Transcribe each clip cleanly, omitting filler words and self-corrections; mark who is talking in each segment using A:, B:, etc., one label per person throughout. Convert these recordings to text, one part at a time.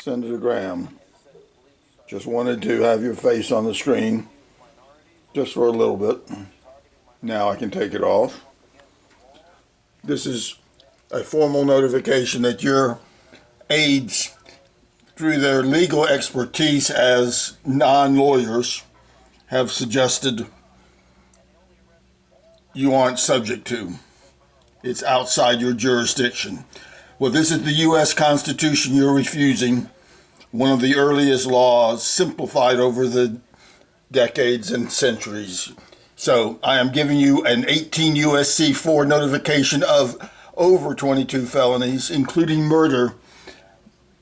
A: Senator Graham, just wanted to have your face on the screen just for a little bit. Now I can take it off. This is a formal notification that your aides, through their legal expertise as non-lawyers, have suggested you aren't subject to. It's outside your jurisdiction. Well, this is the U.S. Constitution you're refusing, one of the earliest laws simplified over the decades and centuries. So I am giving you an 18 U.S.C. 4 notification of over 22 felonies, including murder,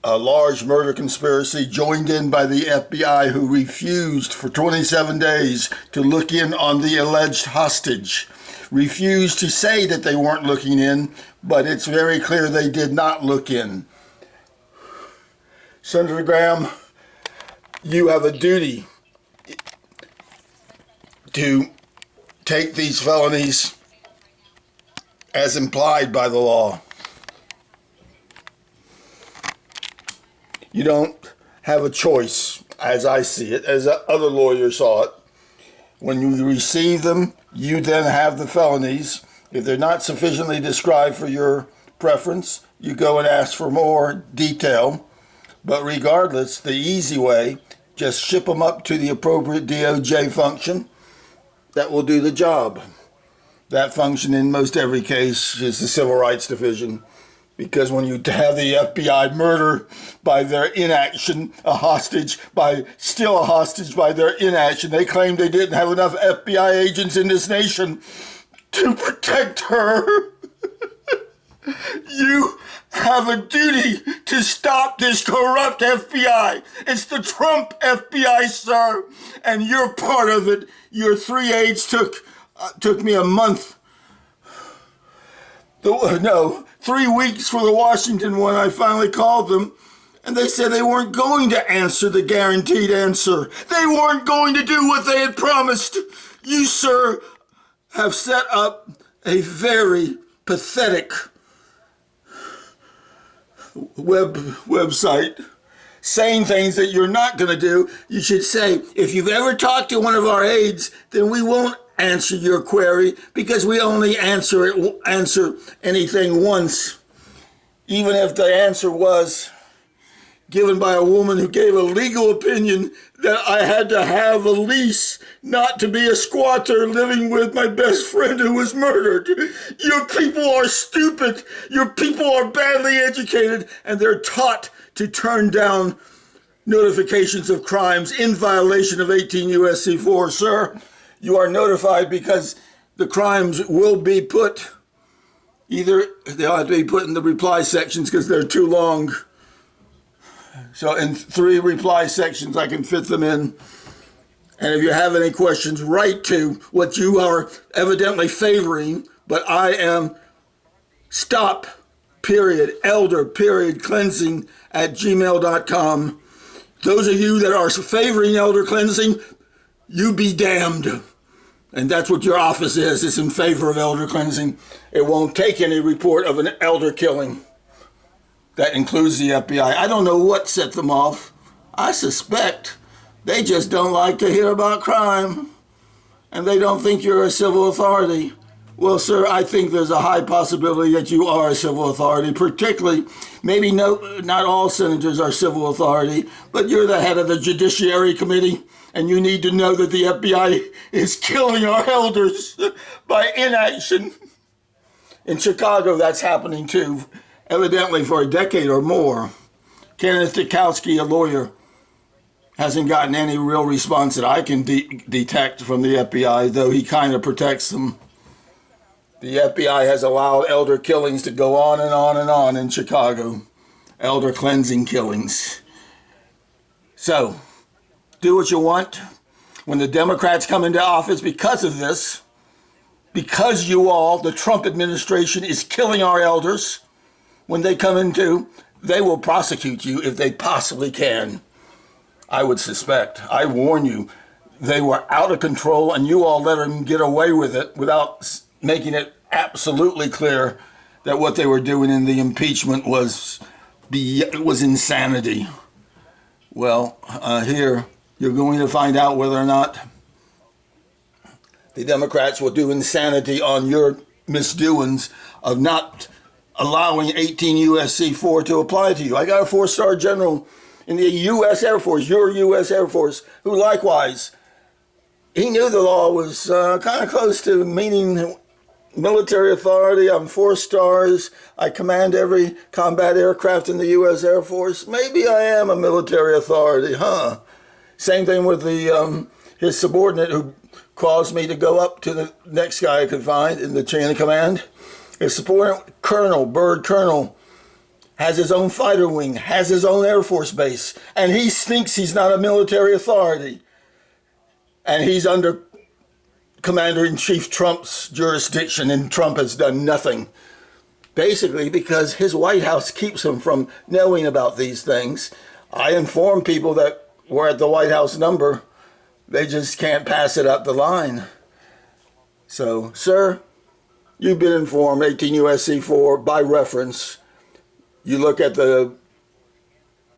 A: a large murder conspiracy joined in by the FBI, who refused for 27 days to look in on the alleged hostage. Refused to say that they weren't looking in, but it's very clear they did not look in. Senator Graham, you have a duty to take these felonies as implied by the law. You don't have a choice, as I see it, as other lawyers saw it. When you receive them, you then have the felonies. If they're not sufficiently described for your preference, you go and ask for more detail. But regardless, the easy way, just ship them up to the appropriate DOJ function that will do the job. That function in most every case is the Civil Rights Division, because when you have the FBI murder by their inaction, still a hostage by their inaction, they claim they didn't have enough FBI agents in this nation to protect her. You have a duty to stop this corrupt FBI. It's the Trump FBI, sir, and you're part of it. Your 3 aides took me a month. 3 weeks for the Washington one. I finally called them, and they said they weren't going to answer the guaranteed answer. They weren't going to do what they had promised. You, sir, have set up a very pathetic website saying things that you're not going to do. You should say, if you've ever talked to one of our aides, then we won't answer your query, because we only answer anything once. Even if the answer was given by a woman who gave a legal opinion that I had to have a lease not to be a squatter living with my best friend who was murdered. Your people are stupid. Your people are badly educated, and they're taught to turn down notifications of crimes in violation of 18 U.S.C. 4, sir. You are notified because the crimes will be put, they'll have to be put in the reply sections because they're too long. So in 3 reply sections, I can fit them in. And if you have any questions, write to what you are evidently favoring, but I am elder.cleansing at gmail.com. Those of you that are favoring elder cleansing, you be damned. And that's what your office is. It's in favor of elder cleansing. It won't take any report of an elder killing. That includes the FBI. I don't know what set them off. I suspect they just don't like to hear about crime. And they don't think you're a civil authority. Well, sir, I think there's a high possibility that you are a civil authority, particularly, maybe not all senators are civil authority, but you're the head of the Judiciary Committee, and you need to know that the FBI is killing our elders by inaction. In Chicago, that's happening too, evidently for a decade or more. Kenneth Tikowski, a lawyer, hasn't gotten any real response that I can detect from the FBI, though he kind of protects them. The FBI has allowed elder killings to go on and on and on in Chicago. Elder cleansing killings. So, do what you want. When the Democrats come into office because of this, because the Trump administration is killing our elders, when they come into, they will prosecute you if they possibly can. I would suspect. I warn you, they were out of control, and you all let them get away with it without making it absolutely clear that what they were doing in the impeachment was insanity. Well, here you're going to find out whether or not the Democrats will do insanity on your misdoings of not allowing 18 USC 4 to apply to you. I got a 4-star general in the U.S. Air Force, your U.S. Air Force, who likewise, he knew the law was kind of close to meaning military authority. I'm 4 stars. I command every combat aircraft in the U.S. Air Force. Maybe I am a military authority, huh? Same thing with the his subordinate who caused me to go up to the next guy I could find in the chain of command. His subordinate colonel, bird colonel, has his own fighter wing, has his own Air Force base, and he thinks he's not a military authority. And he's under Commander-in-Chief Trump's jurisdiction, and Trump has done nothing. Basically because his White House keeps him from knowing about these things. I inform people that were at the White House number. They just can't pass it up the line. So, sir, you've been informed, 18 U.S.C. 4, by reference. You look at the